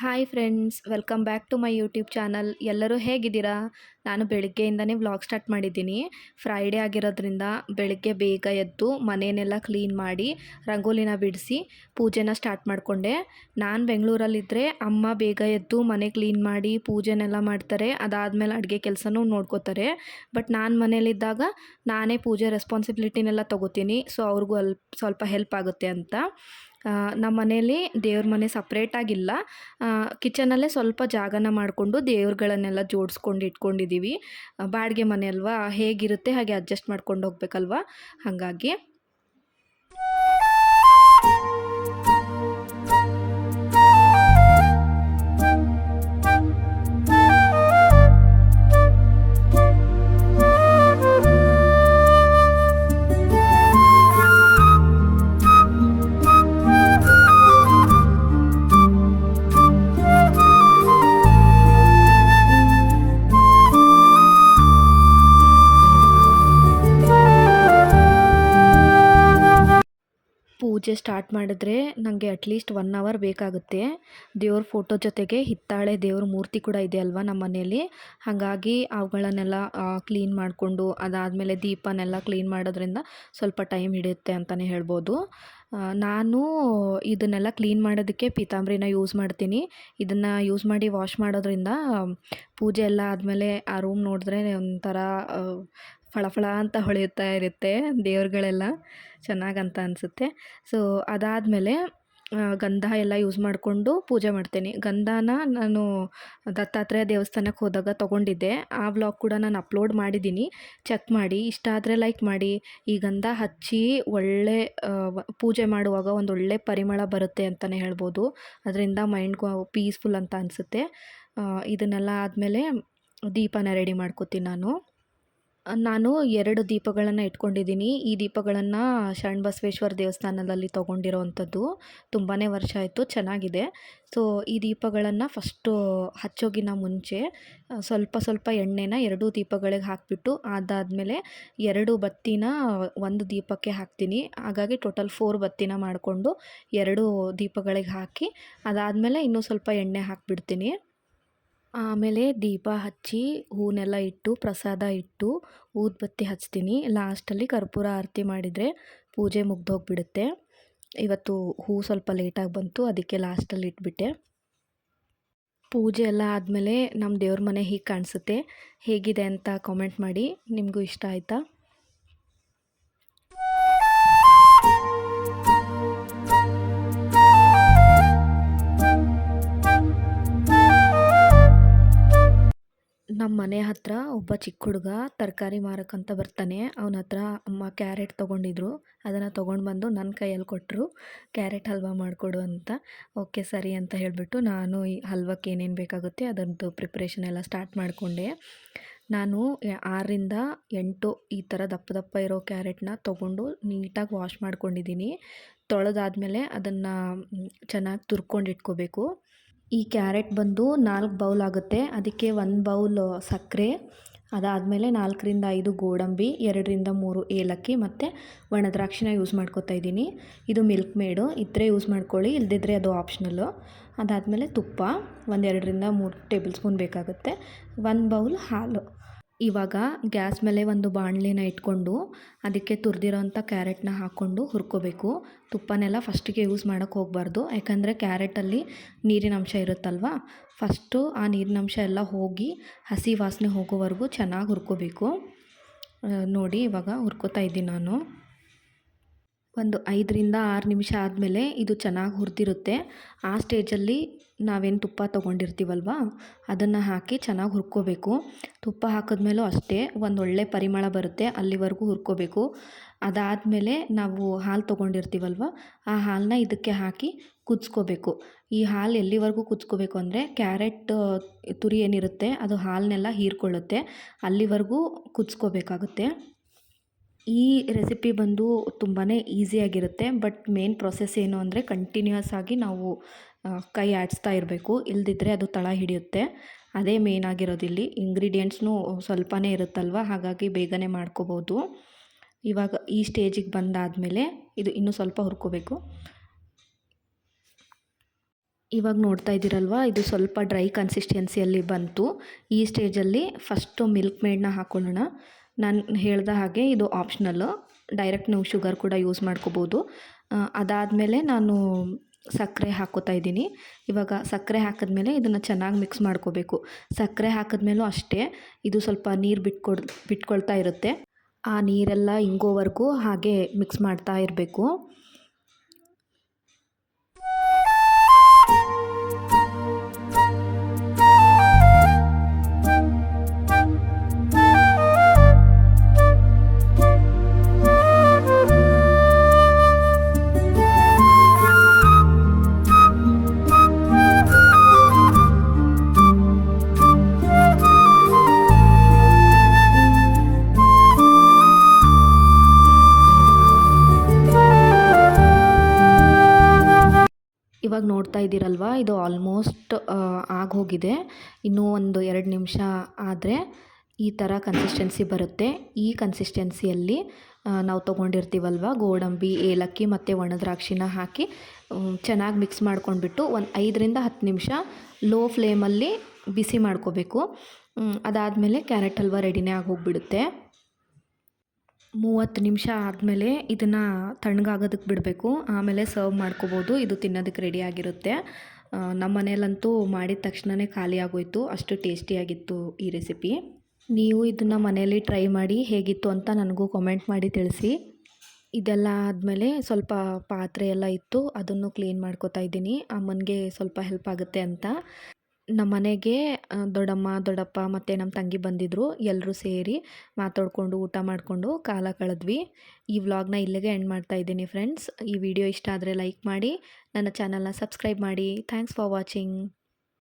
Hi friends, welcome back to my YouTube channel. ಎಲ್ಲರೂ ಹೇಗಿದ್ದೀರಾ? ನಾನು ಬೆಳಗ್ಗೆಯಿಂದನೇ ವ್ಲಾಗ್ ಸ್ಟಾರ್ಟ್ ಮಾಡಿದ್ದೀನಿ. ಫ್ರೈಡೇ ಆಗಿರೋದ್ರಿಂದ ಬೆಳಗ್ಗೆ ಬೇಗ ಎದ್ದು ಮನೆಯನ್ನೆಲ್ಲ ಕ್ಲೀನ್ ಮಾಡಿ ರಂಗೋಲಿನ ಬಿಡಿಸಿ ಪೂಜೆನ ಸ್ಟಾರ್ಟ್ ಮಾಡಿಕೊಂಡೆ. ನಾನು ಬೆಂಗಳೂರಲ್ಲಿದ್ದರೆ ಅಮ್ಮ ಬೇಗ ಎದ್ದು ಮನೆ ಕ್ಲೀನ್ ಮಾಡಿ ಪೂಜೆನೆಲ್ಲ ಮಾಡ್ತಾರೆ. ಅದಾದಮೇಲೆ ಅಡುಗೆ ಕೆಲಸನೂ ನೋಡ್ಕೋತಾರೆ. ಬಟ್ ನಾನು ಮನೇಲಿದ್ದಾಗ ನಾನೇ ಪೂಜೆ ರೆಸ್ಪಾನ್ಸಿಬಿಲಿಟಿನೆಲ್ಲ ತೊಗೋತೀನಿ. ಸೊ ಅವ್ರಿಗೂ ಸ್ವಲ್ಪ ಹೆಲ್ಪ್ ಆಗುತ್ತೆ ಅಂತ ನಮ್ಮ ಮನೇಲಿ ದೇವ್ರ ಮನೆ ಸಪ್ರೇಟಾಗಿಲ್ಲ. ಕಿಚನಲ್ಲೇ ಸ್ವಲ್ಪ ಜಾಗನ ಮಾಡಿಕೊಂಡು ದೇವ್ರುಗಳನ್ನೆಲ್ಲ ಜೋಡಿಸ್ಕೊಂಡು ಇಟ್ಕೊಂಡಿದ್ದೀವಿ. ಬಾಡಿಗೆ ಮನೆ ಅಲ್ವಾ, ಹೇಗಿರುತ್ತೆ ಹಾಗೆ ಅಡ್ಜಸ್ಟ್ ಮಾಡ್ಕೊಂಡು ಹೋಗ್ಬೇಕಲ್ವ, ಹಾಗಾಗಿ ಪೂಜೆ ಸ್ಟಾರ್ಟ್ ಮಾಡಿದ್ರೆ ನನಗೆ ಅಟ್ಲೀಸ್ಟ್ 1 ಅವರ್ ಬೇಕಾಗುತ್ತೆ. ದೇವ್ರ ಫೋಟೋ ಜೊತೆಗೆ ಹಿತ್ತಾಳೆ ದೇವ್ರ ಮೂರ್ತಿ ಕೂಡ ಇದೆ ಅಲ್ವಾ ನಮ್ಮ ಮನೆಯಲ್ಲಿ. ಹಾಗಾಗಿ ಅವುಗಳನ್ನೆಲ್ಲ ಕ್ಲೀನ್ ಮಾಡಿಕೊಂಡು ಅದಾದಮೇಲೆ ದೀಪನೆಲ್ಲ ಕ್ಲೀನ್ ಮಾಡೋದ್ರಿಂದ ಸ್ವಲ್ಪ ಟೈಮ್ ಹಿಡಿಯುತ್ತೆ ಅಂತಲೇ ಹೇಳ್ಬೋದು. ನಾನು ಇದನ್ನೆಲ್ಲ ಕ್ಲೀನ್ ಮಾಡೋದಕ್ಕೆ ಪೀತಾಂಬರಿನ ಯೂಸ್ ಮಾಡ್ತೀನಿ. ಇದನ್ನು ಯೂಸ್ ಮಾಡಿ ವಾಶ್ ಮಾಡೋದ್ರಿಂದ ಪೂಜೆ ಎಲ್ಲ ಆದಮೇಲೆ ಆ ರೂಮ್ ನೋಡಿದ್ರೆ ಒಂಥರ ಫಳ ಅಂತ ಹೊಳೆಯುತ್ತಾ ಇರುತ್ತೆ, ದೇವ್ರುಗಳೆಲ್ಲ ಚೆನ್ನಾಗಂತ ಅನಿಸುತ್ತೆ. ಸೊ ಅದಾದಮೇಲೆ ಗಂಧ ಎಲ್ಲ ಯೂಸ್ ಮಾಡಿಕೊಂಡು ಪೂಜೆ ಮಾಡ್ತೀನಿ. ಗಂಧನ ನಾನು ದತ್ತಾತ್ರೇಯ ದೇವಸ್ಥಾನಕ್ಕೆ ಹೋದಾಗ ತೊಗೊಂಡಿದ್ದೆ. ಆ ವ್ಲಾಗ್ ಕೂಡ ನಾನು ಅಪ್ಲೋಡ್ ಮಾಡಿದ್ದೀನಿ, ಚೆಕ್ ಮಾಡಿ. ಇಷ್ಟ ಆದರೆ ಲೈಕ್ ಮಾಡಿ. ಈ ಗಂಧ ಹಚ್ಚಿ ಒಳ್ಳೆ ಪೂಜೆ ಮಾಡುವಾಗ ಒಂದೊಳ್ಳೆ ಪರಿಮಳ ಬರುತ್ತೆ ಅಂತಲೇ ಹೇಳ್ಬೋದು. ಅದರಿಂದ ಮೈಂಡ್ಗೂ ಪೀಸ್ಫುಲ್ ಅಂತ ಅನಿಸುತ್ತೆ. ಇದನ್ನೆಲ್ಲ ಆದಮೇಲೆ ದೀಪನ ರೆಡಿ ಮಾಡ್ಕೋತೀನಿ ನಾನು 2 ದೀಪಗಳನ್ನು ಇಟ್ಕೊಂಡಿದ್ದೀನಿ. ಈ ದೀಪಗಳನ್ನು ಶರಣಬಸವೇಶ್ವರ ದೇವಸ್ಥಾನದಲ್ಲಿ ತೊಗೊಂಡಿರೋವಂಥದ್ದು. ತುಂಬಾ ವರ್ಷ ಆಯಿತು, ಚೆನ್ನಾಗಿದೆ. ಸೊ ಈ ದೀಪಗಳನ್ನು ಫಸ್ಟು ಹಚ್ಚೋಗಿನ ಮುಂಚೆ ಸ್ವಲ್ಪ ಎಣ್ಣೆನ 2 ದೀಪಗಳಿಗೆ ಹಾಕಿಬಿಟ್ಟು ಅದಾದಮೇಲೆ 2 ಬತ್ತಿನ 1 ದೀಪಕ್ಕೆ ಹಾಕ್ತೀನಿ. ಹಾಗಾಗಿ ಟೋಟಲ್ 4 ಬತ್ತಿನ ಮಾಡಿಕೊಂಡು 2 ದೀಪಗಳಿಗೆ ಹಾಕಿ ಅದಾದಮೇಲೆ ಇನ್ನೂ ಸ್ವಲ್ಪ ಎಣ್ಣೆ ಹಾಕಿಬಿಡ್ತೀನಿ. ಆಮೇಲೆ ದೀಪ ಹಚ್ಚಿ ಹೂನೆಲ್ಲ ಇಟ್ಟು ಪ್ರಸಾದ ಇಟ್ಟು ಊದುಬತ್ತಿ ಹಚ್ತೀನಿ. ಲಾಸ್ಟಲ್ಲಿ ಕರ್ಪೂರ ಆರತಿ ಮಾಡಿದರೆ ಪೂಜೆ ಮುಗ್ದೋಗ್ಬಿಡುತ್ತೆ. ಇವತ್ತು ಹೂ ಸ್ವಲ್ಪ ಲೇಟಾಗಿ ಬಂತು, ಅದಕ್ಕೆ ಲಾಸ್ಟಲ್ಲಿ ಇಟ್ಬಿಟ್ಟೆ. ಪೂಜೆ ಎಲ್ಲ ಆದಮೇಲೆ ನಮ್ಮ ದೇವ್ರ ಮನೆ ಹೀಗೆ ಕಾಣಿಸುತ್ತೆ. ಹೇಗಿದೆ ಅಂತ ಕಾಮೆಂಟ್ ಮಾಡಿ. ನಿಮಗೂ ಇಷ್ಟ ಆಯಿತಾ? ನಮ್ಮ ಮನೆ ಹತ್ತಿರ ಒಬ್ಬ ಚಿಕ್ಕ ಹುಡುಗ ತರಕಾರಿ ಮಾರೋಕ್ಕಂತ ಬರ್ತಾನೆ. ಅವನ ಹತ್ರ ಅಮ್ಮ ಕ್ಯಾರೆಟ್ ತೊಗೊಂಡಿದ್ರು. ಅದನ್ನು ತೊಗೊಂಡು ಬಂದು ನನ್ನ ಕೈಯಲ್ಲಿ ಕೊಟ್ಟರು, ಕ್ಯಾರೆಟ್ ಹಲ್ವಾ ಮಾಡಿಕೊಡು ಅಂತ. ಓಕೆ ಸರಿ ಅಂತ ಹೇಳಿಬಿಟ್ಟು ನಾನು ಈ ಹಲ್ವಕ್ಕೆ ಏನೇನು ಬೇಕಾಗುತ್ತೆ ಅದರದ್ದು ಪ್ರಿಪ್ರೇಷನ್ ಎಲ್ಲ ಸ್ಟಾರ್ಟ್ ಮಾಡಿಕೊಂಡೆ. ನಾನು 6ರಿಂದ 8 ಈ ಥರ ದಪ್ಪ ದಪ್ಪ ಇರೋ ಕ್ಯಾರೆಟ್ನ ತೊಗೊಂಡು ನೀಟಾಗಿ ವಾಶ್ ಮಾಡ್ಕೊಂಡಿದ್ದೀನಿ. ತೊಳೆದಾದ್ಮೇಲೆ ಅದನ್ನು ಚೆನ್ನಾಗಿ ತುರ್ಕೊಂಡು ಇಟ್ಕೋಬೇಕು. ಈ ಕ್ಯಾರೆಟ್ ಬಂದು 4 ಬೌಲ್ ಆಗುತ್ತೆ. ಅದಕ್ಕೆ 1 ಬೌಲ್ ಸಕ್ಕರೆ, ಅದಾದಮೇಲೆ 4ರಿಂದ 5 ಗೋಡಂಬಿ, 2ರಿಂದ 3 ಏಲಕ್ಕಿ ಮತ್ತು ಒಣ ದ್ರಾಕ್ಷಿನ ಯೂಸ್ ಮಾಡ್ಕೊತಾ ಇದ್ದೀನಿ. ಇದು ಮಿಲ್ಕ್ ಮೇಡು ಇದ್ದರೆ ಯೂಸ್ ಮಾಡ್ಕೊಳ್ಳಿ, ಇಲ್ಲದಿದ್ದರೆ ಅದು ಆಪ್ಷನಲ್ಲು. ಅದಾದಮೇಲೆ ತುಪ್ಪ 2ರಿಂದ 3 ಟೇಬಲ್ ಸ್ಪೂನ್ ಬೇಕಾಗುತ್ತೆ. 1 ಬೌಲ್ ಹಾಲು. ಇವಾಗ ಗ್ಯಾಸ್ ಮೇಲೆ ಒಂದು ಬಾಣಲಿನ ಇಟ್ಕೊಂಡು ಅದಕ್ಕೆ ತುರಿದಿರೋಂಥ ಕ್ಯಾರೆಟ್ನ ಹಾಕ್ಕೊಂಡು ಹುರ್ಕೋಬೇಕು. ತುಪ್ಪನೆಲ್ಲ ಫಸ್ಟಿಗೆ ಯೂಸ್ ಮಾಡೋಕ್ಕೆ ಹೋಗಬಾರ್ದು, ಯಾಕಂದರೆ ಕ್ಯಾರೆಟಲ್ಲಿ ನೀರಿನ ಅಂಶ ಇರುತ್ತಲ್ವ. ಫಸ್ಟು ಆ ನೀರಿನ ಅಂಶ ಎಲ್ಲ ಹೋಗಿ ಹಸಿ ವಾಸನೆ ಹೋಗೋವರೆಗೂ ಚೆನ್ನಾಗಿ ಹುರ್ಕೋಬೇಕು. ನೋಡಿ ಇವಾಗ ಹುರ್ಕೋತಾ ಇದ್ದೀನಿ ನಾನು. ಒಂದು 5ರಿಂದ 6 ನಿಮಿಷ ಆದಮೇಲೆ ಇದು ಚೆನ್ನಾಗಿ ಹುರಿದಿರುತ್ತೆ. ಆ ಸ್ಟೇಜಲ್ಲಿ ನಾವೇನು ತುಪ್ಪ ತೊಗೊಂಡಿರ್ತೀವಲ್ವ ಅದನ್ನು ಹಾಕಿ ಚೆನ್ನಾಗಿ ಹುರ್ಕೋಬೇಕು. ತುಪ್ಪ ಹಾಕಿದ್ಮೇಲೂ ಅಷ್ಟೇ ಒಂದೊಳ್ಳೆ ಪರಿಮಳ ಬರುತ್ತೆ, ಅಲ್ಲಿವರೆಗೂ ಹುರ್ಕೋಬೇಕು. ಅದಾದಮೇಲೆ ನಾವು ಹಾಲು ತೊಗೊಂಡಿರ್ತೀವಲ್ವ ಆ ಹಾಲನ್ನ ಇದಕ್ಕೆ ಹಾಕಿ ಕುದಿಸ್ಕೋಬೇಕು. ಈ ಹಾಲು ಎಲ್ಲಿವರೆಗೂ ಕುದಿಸ್ಕೋಬೇಕು ಅಂದರೆ ಕ್ಯಾರೆಟ್ ತುರಿ ಏನಿರುತ್ತೆ ಅದು ಹಾಲನ್ನೆಲ್ಲ ಹೀರ್ಕೊಳ್ಳುತ್ತೆ, ಅಲ್ಲಿವರೆಗೂ ಕುದಿಸ್ಕೋಬೇಕಾಗುತ್ತೆ. ಈ ರೆಸಿಪಿ ಬಂದು ತುಂಬಾ ಈಸಿಯಾಗಿರುತ್ತೆ. ಬಟ್ ಮೇನ್ ಪ್ರೊಸೆಸ್ ಏನು ಅಂದರೆ ಕಂಟಿನ್ಯೂಯಸ್ ಆಗಿ ನಾವು ಕೈ ಆಡಿಸ್ತಾ ಇರಬೇಕು, ಇಲ್ಲದಿದ್ದರೆ ಅದು ತಳ ಹಿಡಿಯುತ್ತೆ. ಅದೇ ಮೇನ್ ಆಗಿರೋದಿಲ್ಲಿ. ಇಂಗ್ರೀಡಿಯೆಂಟ್ಸ್ನೂ ಸ್ವಲ್ಪನೇ ಇರುತ್ತಲ್ವ, ಹಾಗಾಗಿ ಬೇಗನೆ ಮಾಡ್ಕೋಬೋದು. ಇವಾಗ ಈ ಸ್ಟೇಜಿಗೆ ಬಂದಾದಮೇಲೆ ಇದು ಇನ್ನೂ ಸ್ವಲ್ಪ ಹುರ್ಕೋಬೇಕು. ಇವಾಗ ನೋಡ್ತಾ ಇದ್ದೀರಲ್ವ, ಇದು ಸ್ವಲ್ಪ ಡ್ರೈ ಕನ್ಸಿಸ್ಟೆನ್ಸಿಯಲ್ಲಿ ಬಂತು. ಈ ಸ್ಟೇಜಲ್ಲಿ ಫಸ್ಟು ಮಿಲ್ಕ್ ಮೇಡನ್ನ ಹಾಕ್ಕೊಳ್ಳೋಣ. ನಾನು ಹೇಳ್ದ ಹಾಗೆ ಇದು ಆಪ್ಷನಲ್ಲು, ಡೈರೆಕ್ಟ್ ನೀವು ಶುಗರ್ ಕೂಡ ಯೂಸ್ ಮಾಡ್ಕೋಬೋದು. ಅದಾದಮೇಲೆ ನಾನು ಸಕ್ಕರೆ ಹಾಕ್ಕೋತಾ ಇದ್ದೀನಿ. ಇವಾಗ ಸಕ್ಕರೆ ಹಾಕಿದ್ಮೇಲೆ ಇದನ್ನು ಚೆನ್ನಾಗಿ ಮಿಕ್ಸ್ ಮಾಡ್ಕೋಬೇಕು. ಸಕ್ಕರೆ ಹಾಕಿದ್ಮೇಲೂ ಅಷ್ಟೇ, ಇದು ಸ್ವಲ್ಪ ನೀರು ಬಿಟ್ಕೊಳ್ತಾ ಇರುತ್ತೆ. ಆ ನೀರೆಲ್ಲ ಇಂಗೋವರೆಗೂ ಹಾಗೆ ಮಿಕ್ಸ್ ಮಾಡ್ತಾ ಇರಬೇಕು. ಇವಾಗ ನೋಡ್ತಾ ಇದ್ದೀರಲ್ವ, ಇದು ಆಲ್ಮೋಸ್ಟ್ ಆಗೋಗಿದೆ. ಇನ್ನೂ ಒಂದು 2 ನಿಮಿಷ ಆದರೆ ಈ ಥರ ಕನ್ಸಿಸ್ಟೆನ್ಸಿ ಬರುತ್ತೆ. ಈ ಕನ್ಸಿಸ್ಟೆನ್ಸಿಯಲ್ಲಿ ನಾವು ತೊಗೊಂಡಿರ್ತೀವಲ್ವ ಗೋಡಂಬಿ, ಏಲಕ್ಕಿ ಮತ್ತು ಒಣ ದ್ರಾಕ್ಷಿನ ಹಾಕಿ ಚೆನ್ನಾಗಿ ಮಿಕ್ಸ್ ಮಾಡ್ಕೊಂಡ್ಬಿಟ್ಟು ಒಂದು 5ರಿಂದ 10 ನಿಮಿಷ ಲೋ ಫ್ಲೇಮಲ್ಲಿ ಬಿಸಿ ಮಾಡ್ಕೋಬೇಕು. ಅದಾದಮೇಲೆ ಕ್ಯಾರೆಟ್ ಹಲ್ವ ರೆಡಿನೇ ಆಗೋಗ್ಬಿಡುತ್ತೆ. 30 ನಿಮಿಷ ಆದಮೇಲೆ ಇದನ್ನು ತಣ್ಣಗಾಗೋದಕ್ಕೆ ಬಿಡಬೇಕು. ಆಮೇಲೆ ಸರ್ವ್ ಮಾಡ್ಕೋಬೋದು. ಇದು ತಿನ್ನೋದಕ್ಕೆ ರೆಡಿಯಾಗಿರುತ್ತೆ. ನಮ್ಮ ಮನೇಲಂತೂ ಮಾಡಿದ ತಕ್ಷಣವೇ ಖಾಲಿ ಆಗೋಯಿತು, ಅಷ್ಟು ಟೇಸ್ಟಿಯಾಗಿತ್ತು ಈ ರೆಸಿಪಿ. ನೀವು ಇದನ್ನು ಮನೆಯಲ್ಲಿ ಟ್ರೈ ಮಾಡಿ ಹೇಗಿತ್ತು ಅಂತ ನನಗೂ ಕಾಮೆಂಟ್ ಮಾಡಿ ತಿಳಿಸಿ. ಇದೆಲ್ಲ ಆದಮೇಲೆ ಸ್ವಲ್ಪ ಪಾತ್ರೆ ಎಲ್ಲ ಇತ್ತು, ಅದನ್ನು ಕ್ಲೀನ್ ಮಾಡ್ಕೋತಾ ಇದ್ದೀನಿ. ಅಮ್ಮನಿಗೆ ಸ್ವಲ್ಪ ಹೆಲ್ಪ್ ಆಗುತ್ತೆ ಅಂತ. ನಮ್ಮ ಮನೆಗೆ ದೊಡ್ಡಮ್ಮ, ದೊಡ್ಡಪ್ಪ ಮತ್ತು ನಮ್ಮ ತಂಗಿ ಬಂದಿದ್ದರು. ಎಲ್ಲರೂ ಸೇರಿ ಮಾತಾಡಿಕೊಂಡು ಊಟ ಮಾಡಿಕೊಂಡು ಕಾಲ ಕಳೆದ್ವಿ. ಈ ವ್ಲಾಗ್ನ ಇಲ್ಲಿಗೆ ಎಂಡ್ ಮಾಡ್ತಾ ಇದ್ದೀನಿ ಫ್ರೆಂಡ್ಸ್. ಈ ವಿಡಿಯೋ ಇಷ್ಟ ಆದರೆ ಲೈಕ್ ಮಾಡಿ, ನನ್ನ ಚಾನಲ್ನ ಸಬ್ಸ್ಕ್ರೈಬ್ ಮಾಡಿ. Thanks for watching.